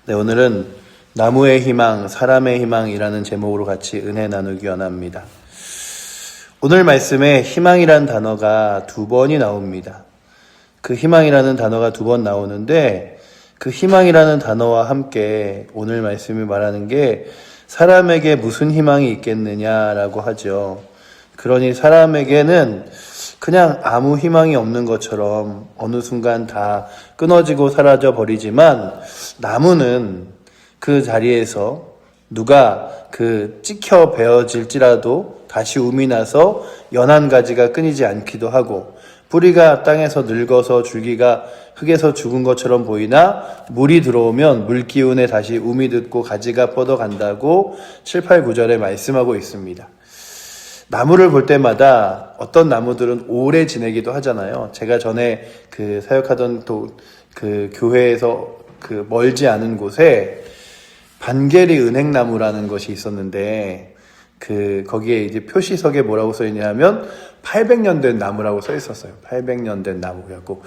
네, 오늘은 나무의 희망, 사람의 희망이라는 제목으로 같이 은혜 나누기 원합니다. 오늘 말씀에 희망이란 단어가 2번이 나옵니다. 그 희망이라는 단어가 2번 나오는데 그 희망이라는 단어와 함께 오늘 말씀이 말하는 게 사람에게 무슨 희망이 있겠느냐라고 하죠. 그러니 사람에게는 그냥 아무 희망이 없는 것처럼 어느 순간 다 끊어지고 사라져 버리지만 나무는 그 자리에서 누가 찍혀 베어질지라도 다시 움이 나서 연한 가지가 끊이지 않기도 하고 뿌리가 땅에서 늙어서 줄기가 흙에서 죽은 것처럼 보이나 물이 들어오면 물 기운에 다시 움이 돋고 가지가 뻗어간다고 7, 8, 9절에 말씀하고 있습니다. 나무를 볼 때마다 어떤 나무들은 오래 지내기도 하잖아요. 제가 전에 사역하던 교회에서 멀지 않은 곳에 반게리 은행나무라는 것이 있었는데 거기에 이제 표시석에 뭐라고 써 있냐면 800년 된 나무라고 써 있었어요. 800년 된 나무였고,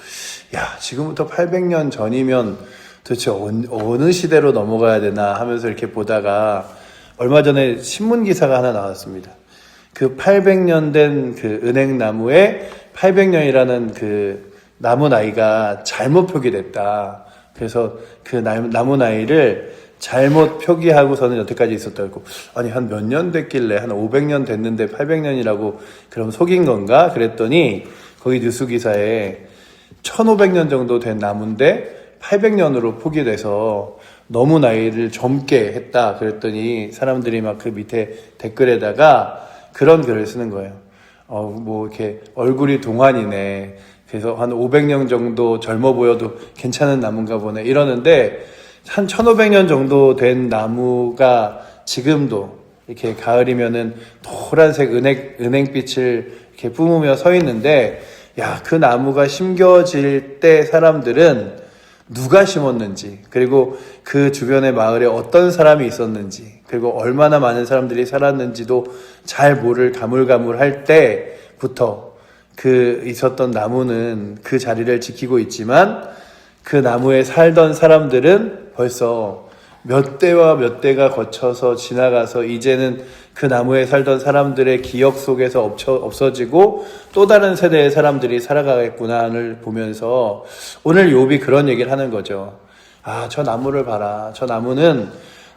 지금부터 800년 전이면 도대체 어느 시대로 넘어가야 되나 하면서 이렇게 보다가 얼마 전에 신문 기사가 하나 나왔습니다. 800년 된 은행나무에 800년이라는 나무 나이가 잘못 표기됐다. 그래서 나무 나이를 잘못 표기하고서는 여태까지 있었다고. 아니, 한 몇 년 됐길래 한 500년 됐는데 800년이라고 그럼 속인 건가? 그랬더니 거기 뉴스 기사에 1500년 정도 된 나무인데 800년으로 표기돼서 너무 나이를 젊게 했다. 그랬더니 사람들이 막 그 밑에 댓글에다가 그런 글을 쓰는 거예요. 이렇게 얼굴이 동안이네. 그래서 한 500년 정도 젊어 보여도 괜찮은 나무인가 보네. 이러는데 한 1500년 정도 된 나무가 지금도 이렇게 가을이면은 노란색 은행빛을 이렇게 뿜으며 서 있는데, 그 나무가 심겨질 때 사람들은 누가 심었는지, 그리고 그 주변의 마을에 어떤 사람이 있었는지, 그리고 얼마나 많은 사람들이 살았는지도 잘 모를 가물가물할 때부터 있었던 나무는 그 자리를 지키고 있지만 그 나무에 살던 사람들은 벌써 몇 대와 몇 대가 거쳐서 지나가서 이제는 그 나무에 살던 사람들의 기억 속에서 없어지고 또 다른 세대의 사람들이 살아가겠구나를 보면서 오늘 욥이 그런 얘기를 하는 거죠. 저 나무를 봐라. 저 나무는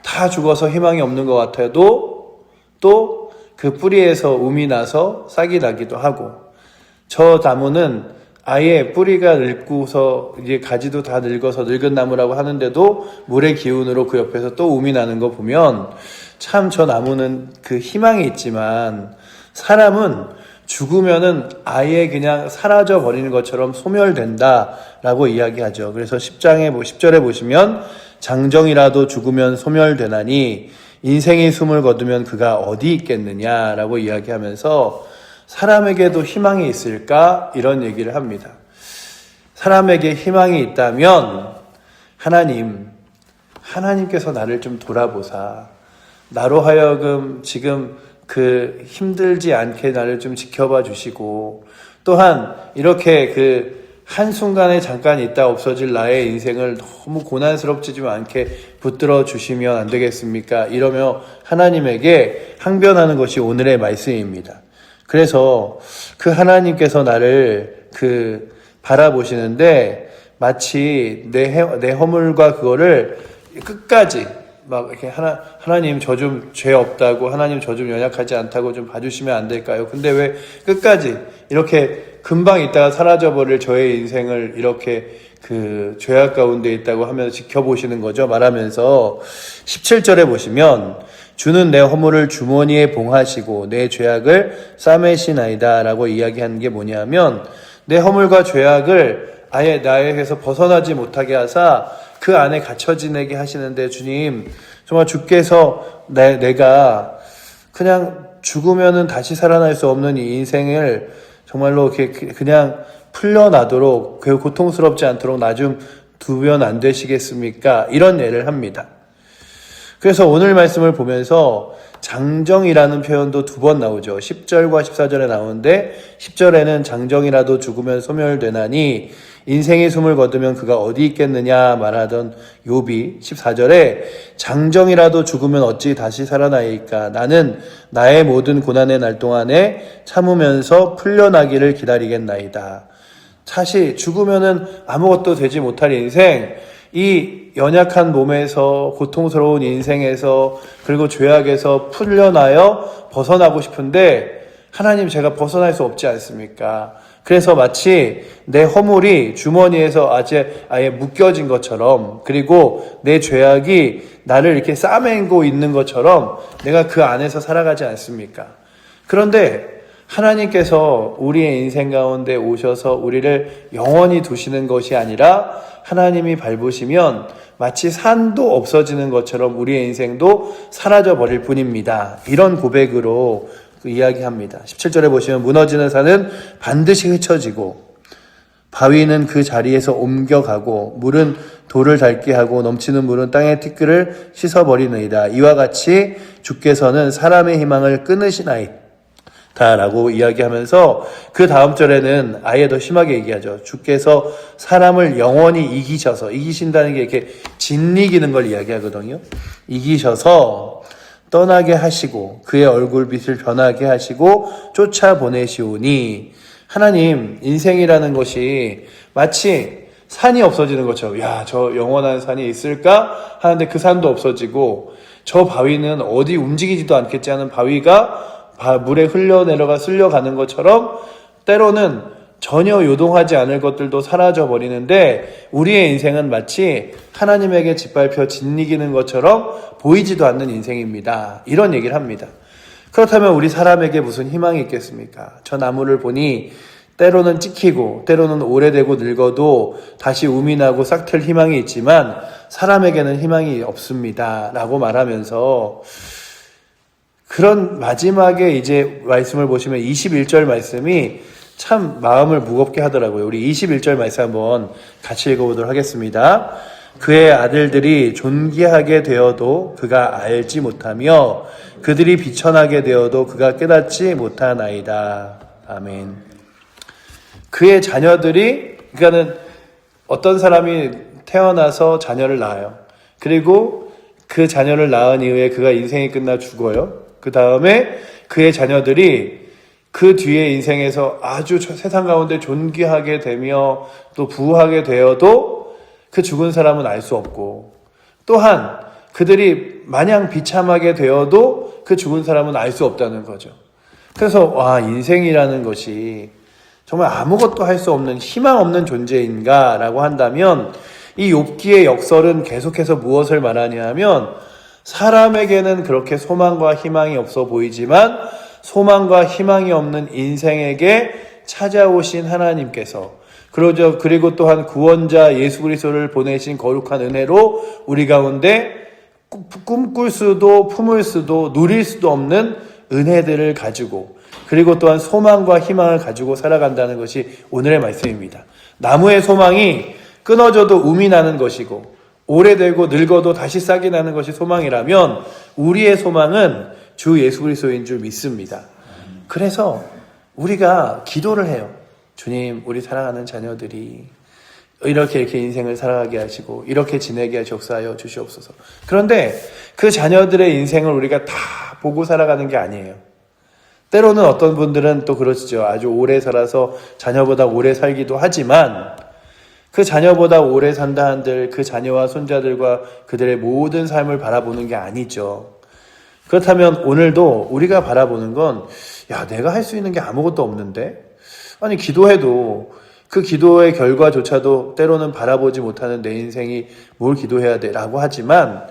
다 죽어서 희망이 없는 것 같아도 또 그 뿌리에서 움이 나서 싹이 나기도 하고, 저 나무는 아예 뿌리가 늙고서 이제 가지도 다 늙어서 늙은 나무라고 하는데도 물의 기운으로 그 옆에서 또 움이 나는 거 보면 참 저 나무는 희망이 있지만 사람은 죽으면은 아예 그냥 사라져 버리는 것처럼 소멸된다라고 이야기하죠. 그래서 10절에 보시면 장정이라도 죽으면 소멸되나니 인생이 숨을 거두면 그가 어디 있겠느냐라고 이야기하면서 사람에게도 희망이 있을까? 이런 얘기를 합니다. 사람에게 희망이 있다면 하나님께서 나를 좀 돌아보사. 나로 하여금 지금 힘들지 않게 나를 좀 지켜봐 주시고, 또한 이렇게 한순간에 잠깐 있다 없어질 나의 인생을 너무 고난스럽지 좀 않게 붙들어 주시면 안 되겠습니까? 이러며 하나님에게 항변하는 것이 오늘의 말씀입니다. 그래서 하나님께서 나를 바라보시는데 마치 내 허물과 그거를 끝까지 막 이렇게 하나님 저 좀 죄 없다고, 하나님 저 좀 연약하지 않다고 좀 봐주시면 안 될까요? 근데 왜 끝까지 이렇게 금방 있다가 사라져버릴 저의 인생을 이렇게 죄악 가운데 있다고 하면서 지켜보시는 거죠. 말하면서 17절에 보시면 주는 내 허물을 주머니에 봉하시고 내 죄악을 싸매시나이다 라고 이야기하는 게 뭐냐면, 내 허물과 죄악을 아예 나에게서 벗어나지 못하게 하사 그 안에 갇혀 지내게 하시는데, 주님 정말 주께서 내가 그냥 죽으면은 다시 살아날 수 없는 이 인생을 정말로 이렇게 그냥 풀려나도록 고통스럽지 않도록 나 좀 두면 안 되시겠습니까? 이런 예를 합니다. 그래서 오늘 말씀을 보면서 장정이라는 표현도 2번 나오죠. 10절과 14절에 나오는데 10절에는 장정이라도 죽으면 소멸되나니 인생의 숨을 거두면 그가 어디 있겠느냐 말하던 욥이 14절에 장정이라도 죽으면 어찌 다시 살아나이까 나는 나의 모든 고난의 날 동안에 참으면서 풀려나기를 기다리겠나이다. 사실 죽으면은 아무것도 되지 못할 인생, 이 연약한 몸에서 고통스러운 인생에서 그리고 죄악에서 풀려나여 벗어나고 싶은데 하나님 제가 벗어날 수 없지 않습니까? 그래서 마치 내 허물이 주머니에서 아예 묶여진 것처럼 그리고 내 죄악이 나를 이렇게 싸매고 있는 것처럼 내가 그 안에서 살아가지 않습니까? 그런데 하나님께서 우리의 인생 가운데 오셔서 우리를 영원히 두시는 것이 아니라 하나님이 밟으시면 마치 산도 없어지는 것처럼 우리의 인생도 사라져 버릴 뿐입니다. 이런 고백으로 이야기합니다. 17절에 보시면 무너지는 산은 반드시 흩어지고 바위는 그 자리에서 옮겨가고 물은 돌을 닳게 하고 넘치는 물은 땅의 티끌을 씻어버리느이다. 이와 같이 주께서는 사람의 희망을 끊으시나이다 라고 이야기하면서 그 다음 절에는 아예 더 심하게 얘기하죠. 주께서 사람을 영원히 이기신다는 게 이렇게 짓이기는 걸 이야기하거든요. 이기셔서 떠나게 하시고 그의 얼굴빛을 변하게 하시고 쫓아보내시오니 하나님 인생이라는 것이 마치 산이 없어지는 것처럼 저 영원한 산이 있을까 하는데 그 산도 없어지고 저 바위는 어디 움직이지도 않겠지 하는 바위가 물에 흘러내려가 쓸려가는 것처럼 때로는 전혀 요동하지 않을 것들도 사라져 버리는데 우리의 인생은 마치 하나님에게 짓밟혀 짓이기는 것처럼 보이지도 않는 인생입니다. 이런 얘기를 합니다. 그렇다면 우리 사람에게 무슨 희망이 있겠습니까? 저 나무를 보니 때로는 찍히고 때로는 오래되고 늙어도 다시 우미 나고 싹틀 희망이 있지만 사람에게는 희망이 없습니다. 라고 말하면서 그런 마지막에 이제 말씀을 보시면 21절 말씀이 참 마음을 무겁게 하더라고요. 우리 21절 말씀 한번 같이 읽어보도록 하겠습니다. 그의 아들들이 존귀하게 되어도 그가 알지 못하며 그들이 비천하게 되어도 그가 깨닫지 못하나이다. 아멘. 그의 자녀들이, 그러니까는 어떤 사람이 태어나서 자녀를 낳아요. 그리고 그 자녀를 낳은 이후에 그가 인생이 끝나 죽어요. 그 다음에 그의 자녀들이 그 뒤에 인생에서 아주 세상 가운데 존귀하게 되며 또 부하게 되어도 그 죽은 사람은 알 수 없고 또한 그들이 마냥 비참하게 되어도 그 죽은 사람은 알 수 없다는 거죠. 그래서 인생이라는 것이 정말 아무것도 할 수 없는 희망 없는 존재인가라고 한다면 이 욥기의 역설은 계속해서 무엇을 말하냐 하면 사람에게는 그렇게 소망과 희망이 없어 보이지만 소망과 희망이 없는 인생에게 찾아오신 하나님께서 그리고 또한 구원자 예수 그리스도를 보내신 거룩한 은혜로 우리 가운데 꿈꿀 수도 품을 수도 누릴 수도 없는 은혜들을 가지고 그리고 또한 소망과 희망을 가지고 살아간다는 것이 오늘의 말씀입니다. 나무의 소망이 끊어져도 um이 나는 것이고 오래되고 늙어도 다시 싹이 나는 것이 소망이라면 우리의 소망은 주 예수 그리스도인 줄 믿습니다. 그래서 우리가 기도를 해요. 주님, 우리 사랑하는 자녀들이 이렇게 인생을 살아가게 하시고 이렇게 지내게 하시옵소서 주시옵소서. 그런데 그 자녀들의 인생을 우리가 다 보고 살아가는 게 아니에요. 때로는 어떤 분들은 또 그러시죠. 아주 오래 살아서 자녀보다 오래 살기도 하지만 그 자녀보다 오래 산다 한들 그 자녀와 손자들과 그들의 모든 삶을 바라보는 게 아니죠. 그렇다면 오늘도 우리가 바라보는 건 내가 할 수 있는 게 아무것도 없는데 아니 기도해도 그 기도의 결과조차도 때로는 바라보지 못하는 내 인생이 뭘 기도해야 돼 라고 하지만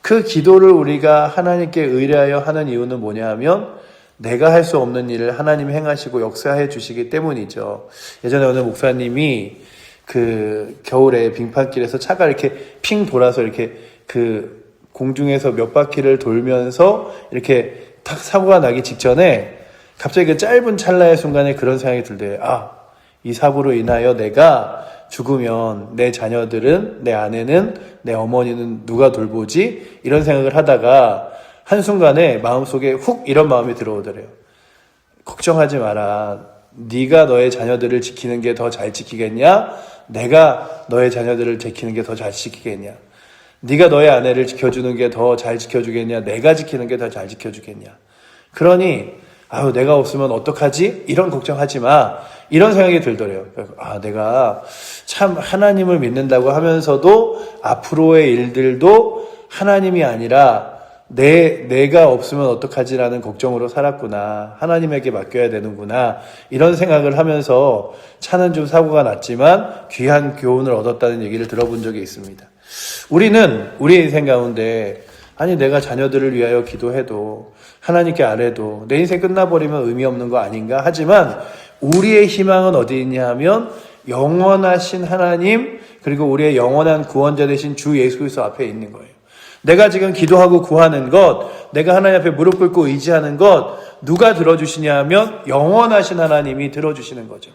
그 기도를 우리가 하나님께 의뢰하여 하는 이유는 뭐냐 하면 내가 할 수 없는 일을 하나님이 행하시고 역사해 주시기 때문이죠. 예전에 어느 목사님이 그 겨울에 빙판길에서 차가 이렇게 핑 돌아서 이렇게 그 공중에서 몇 바퀴를 돌면서 이렇게 탁 사고가 나기 직전에 갑자기 그 짧은 찰나의 순간에 그런 생각이 들대요. 이 사고로 인하여 내가 죽으면 내 자녀들은, 내 아내는, 내 어머니는 누가 돌보지? 이런 생각을 하다가 한순간에 마음속에 훅 이런 마음이 들어오더래요. 걱정하지 마라. 네가 너의 자녀들을 지키는 게 더 잘 지키겠냐? 내가 너의 자녀들을 지키는 게 더 잘 지키겠냐? 네가 너의 아내를 지켜주는 게 더 잘 지켜주겠냐? 내가 지키는 게 더 잘 지켜주겠냐? 그러니 아유 내가 없으면 어떡하지? 이런 걱정하지 마. 이런 생각이 들더래요. 내가 참 하나님을 믿는다고 하면서도 앞으로의 일들도 하나님이 아니라 내가 없으면 어떡하지라는 걱정으로 살았구나. 하나님에게 맡겨야 되는구나. 이런 생각을 하면서 차는 좀 사고가 났지만 귀한 교훈을 얻었다는 얘기를 들어본 적이 있습니다. 우리는 우리의 인생 가운데 아니 내가 자녀들을 위하여 기도해도 하나님께 아뢰도 내 인생 끝나버리면 의미 없는 거 아닌가 하지만 우리의 희망은 어디 있냐 하면 영원하신 하나님 그리고 우리의 영원한 구원자 되신 주 예수 그리스도 앞에 있는 거예요. 내가 지금 기도하고 구하는 것, 내가 하나님 앞에 무릎 꿇고 의지하는 것 누가 들어주시냐 하면 영원하신 하나님이 들어주시는 거죠.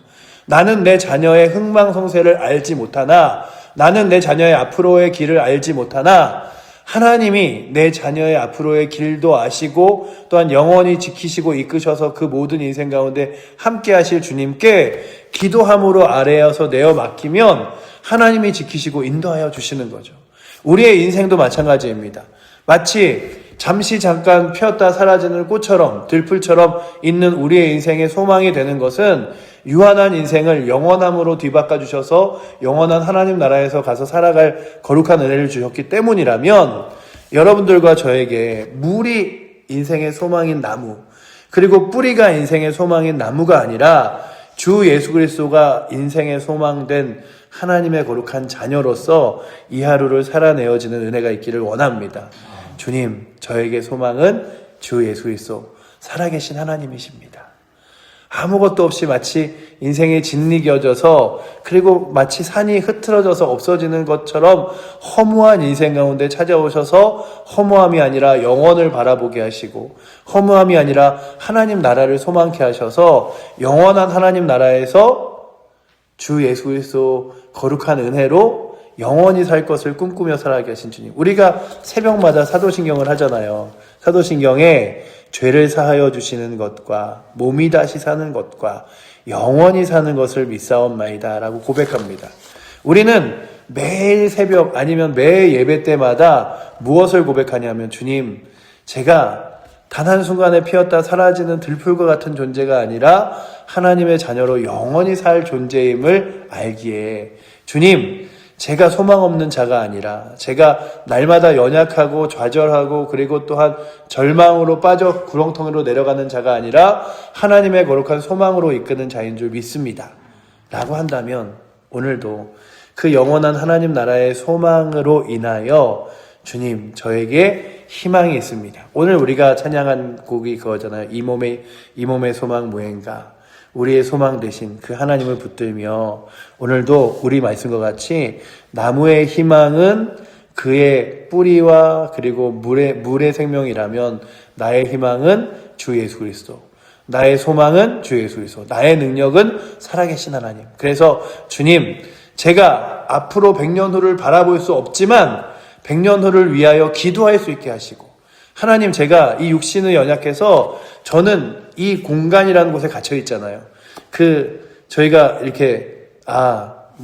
나는 내 자녀의 흥망성쇠를 알지 못하나 나는 내 자녀의 앞으로의 길을 알지 못하나 하나님이 내 자녀의 앞으로의 길도 아시고 또한 영원히 지키시고 이끄셔서 그 모든 인생 가운데 함께 하실 주님께 기도함으로 아뢰어서 내어 맡기면 하나님이 지키시고 인도하여 주시는 거죠. 우리의 인생도 마찬가지입니다. 마치 잠시 잠깐 피었다 사라지는 꽃처럼 들풀처럼 있는 우리의 인생의 소망이 되는 것은 유한한 인생을 영원함으로 뒤바꿔 주셔서 영원한 하나님 나라에서 가서 살아갈 거룩한 은혜를 주셨기 때문이라면 여러분들과 저에게 물이 인생의 소망인 나무 그리고 뿌리가 인생의 소망인 나무가 아니라 주 예수 그리스도가 인생의 소망된 하나님의 거룩한 자녀로서 이 하루를 살아내어지는 은혜가 있기를 원합니다. 주님, 저에게 소망은 주 예수 그리스도 살아계신 하나님이십니다. 아무것도 없이 마치 인생이 짓이겨져서 그리고 마치 산이 흐트러져서 없어지는 것처럼 허무한 인생 가운데 찾아오셔서 허무함이 아니라 영원을 바라보게 하시고 허무함이 아니라 하나님 나라를 소망케 하셔서 영원한 하나님 나라에서 주 예수 그리스도 거룩한 은혜로 영원히 살 것을 꿈꾸며 살아가게 하신 주님. 우리가 새벽마다 사도신경을 하잖아요. 사도신경에 죄를 사하여 주시는 것과 몸이 다시 사는 것과 영원히 사는 것을 믿사옵나이다 라고 고백합니다. 우리는 매일 새벽 아니면 매 예배 때마다 무엇을 고백하냐면 주님, 제가 단 한순간에 피었다 사라지는 들풀과 같은 존재가 아니라 하나님의 자녀로 영원히 살 존재임을 알기에 주님, 제가 소망 없는 자가 아니라 제가 날마다 연약하고 좌절하고 그리고 또한 절망으로 빠져 구렁텅이로 내려가는 자가 아니라 하나님의 거룩한 소망으로 이끄는 자인 줄 믿습니다. 라고 한다면 오늘도 그 영원한 하나님 나라의 소망으로 인하여 주님, 저에게 희망이 있습니다. 오늘 우리가 찬양한 곡이 그거잖아요. 이 몸의 소망 무엇인가. 우리의 소망 되신 그 하나님을 붙들며 오늘도 우리 말씀과 같이 나무의 희망은 그의 뿌리와 그리고 물의 생명이라면 나의 희망은 주 예수 그리스도. 나의 소망은 주 예수 그리스도. 나의 능력은 살아계신 하나님. 그래서 주님, 제가 앞으로 100년 후를 바라볼 수 없지만 100년 후를 위하여 기도할 수 있게 하시고 하나님, 제가 이 육신을 연약해서 저는 이 공간이라는 곳에 갇혀 있잖아요. 저희가 이렇게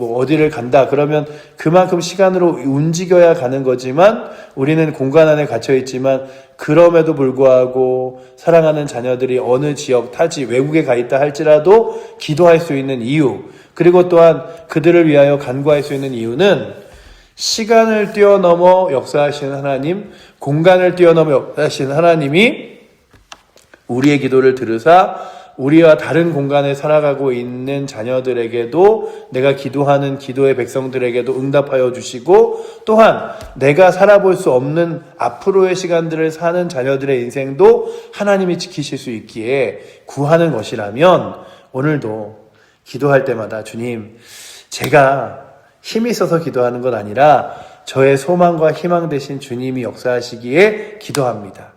어디를 간다 그러면 그만큼 시간으로 움직여야 가는 거지만 우리는 공간 안에 갇혀 있지만 그럼에도 불구하고 사랑하는 자녀들이 어느 지역 타지 외국에 가 있다 할지라도 기도할 수 있는 이유, 그리고 또한 그들을 위하여 간구할 수 있는 이유는 시간을 뛰어넘어 역사하시는 하나님, 공간을 뛰어넘어 역사하시는 하나님이 우리의 기도를 들으사 우리와 다른 공간에 살아가고 있는 자녀들에게도 내가 기도하는 기도의 백성들에게도 응답하여 주시고 또한 내가 살아볼 수 없는 앞으로의 시간들을 사는 자녀들의 인생도 하나님이 지키실 수 있기에 구하는 것이라면 오늘도 기도할 때마다 주님, 제가 힘이 있어서 기도하는 건 아니라 저의 소망과 희망 되신 주님이 역사하시기에 기도합니다.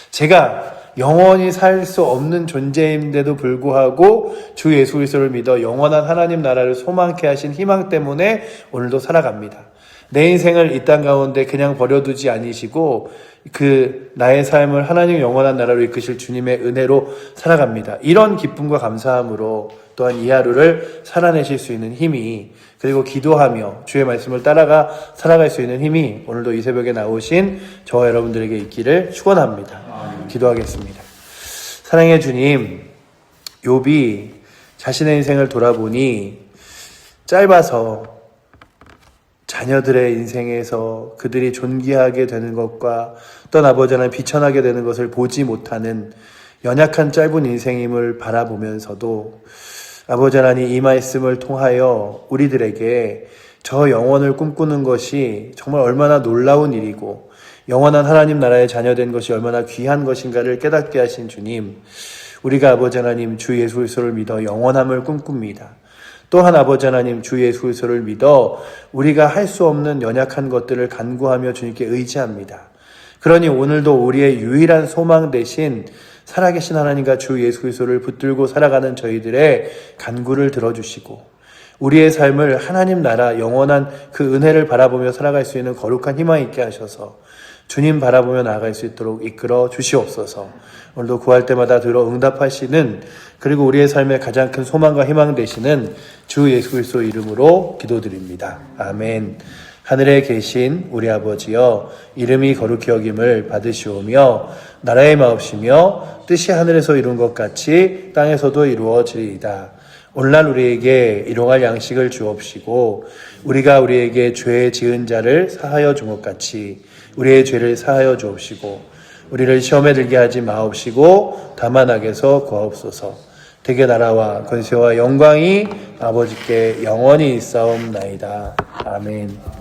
제가 영원히 살 수 없는 존재인데도 불구하고 주 예수 그리스도를 믿어 영원한 하나님 나라를 소망케 하신 희망 때문에 오늘도 살아갑니다. 내 인생을 이 땅 가운데 그냥 버려두지 아니시고 나의 삶을 하나님 영원한 나라로 이끄실 주님의 은혜로 살아갑니다. 이런 기쁨과 감사함으로 또한 이 하루를 살아내실 수 있는 힘이, 그리고 기도하며 주의 말씀을 따라가 살아갈 수 있는 힘이 오늘도 이 새벽에 나오신 저와 여러분들에게 있기를 축원합니다. 기도하겠습니다. 사랑의 주님, 욥이 자신의 인생을 돌아보니 짧아서 자녀들의 인생에서 그들이 존귀하게 되는 것과 또한 아버지 하나님 비천하게 되는 것을 보지 못하는 연약한 짧은 인생임을 바라보면서도 아버지 하나님 이 말씀을 통하여 우리들에게 저 영원을 꿈꾸는 것이 정말 얼마나 놀라운 일이고 영원한 하나님 나라의 자녀된 것이 얼마나 귀한 것인가를 깨닫게 하신 주님, 우리가 아버지 하나님 주 예수 그리스도를 믿어 영원함을 꿈꿉니다. 또한 아버지 하나님 주 예수 그리스도를 믿어 우리가 할 수 없는 연약한 것들을 간구하며 주님께 의지합니다. 그러니 오늘도 우리의 유일한 소망 대신 살아계신 하나님과 주 예수 그리스도를 붙들고 살아가는 저희들의 간구를 들어주시고 우리의 삶을 하나님 나라 영원한 그 은혜를 바라보며 살아갈 수 있는 거룩한 희망 있게 하셔서 주님 바라보며 나아갈 수 있도록 이끌어 주시옵소서. 오늘도 구할 때마다 들어 응답하시는, 그리고 우리의 삶의 가장 큰 소망과 희망 되시는 주 예수 그리스도 이름으로 기도드립니다. 아멘. 하늘에 계신 우리 아버지여, 이름이 거룩히 여김을 받으시오며 나라의 마옵시며 뜻이 하늘에서 이룬 것 같이 땅에서도 이루어지리이다. 오늘날 우리에게 일용할 양식을 주옵시고 우리가 우리에게 죄 지은 자를 사하여 준 것 같이 우리의 죄를 사하여 주옵시고 우리를 시험에 들게 하지 마옵시고 다만 악에서 구하옵소서. 대개 나라와 권세와 영광이 아버지께 영원히 있사옵나이다. 아멘.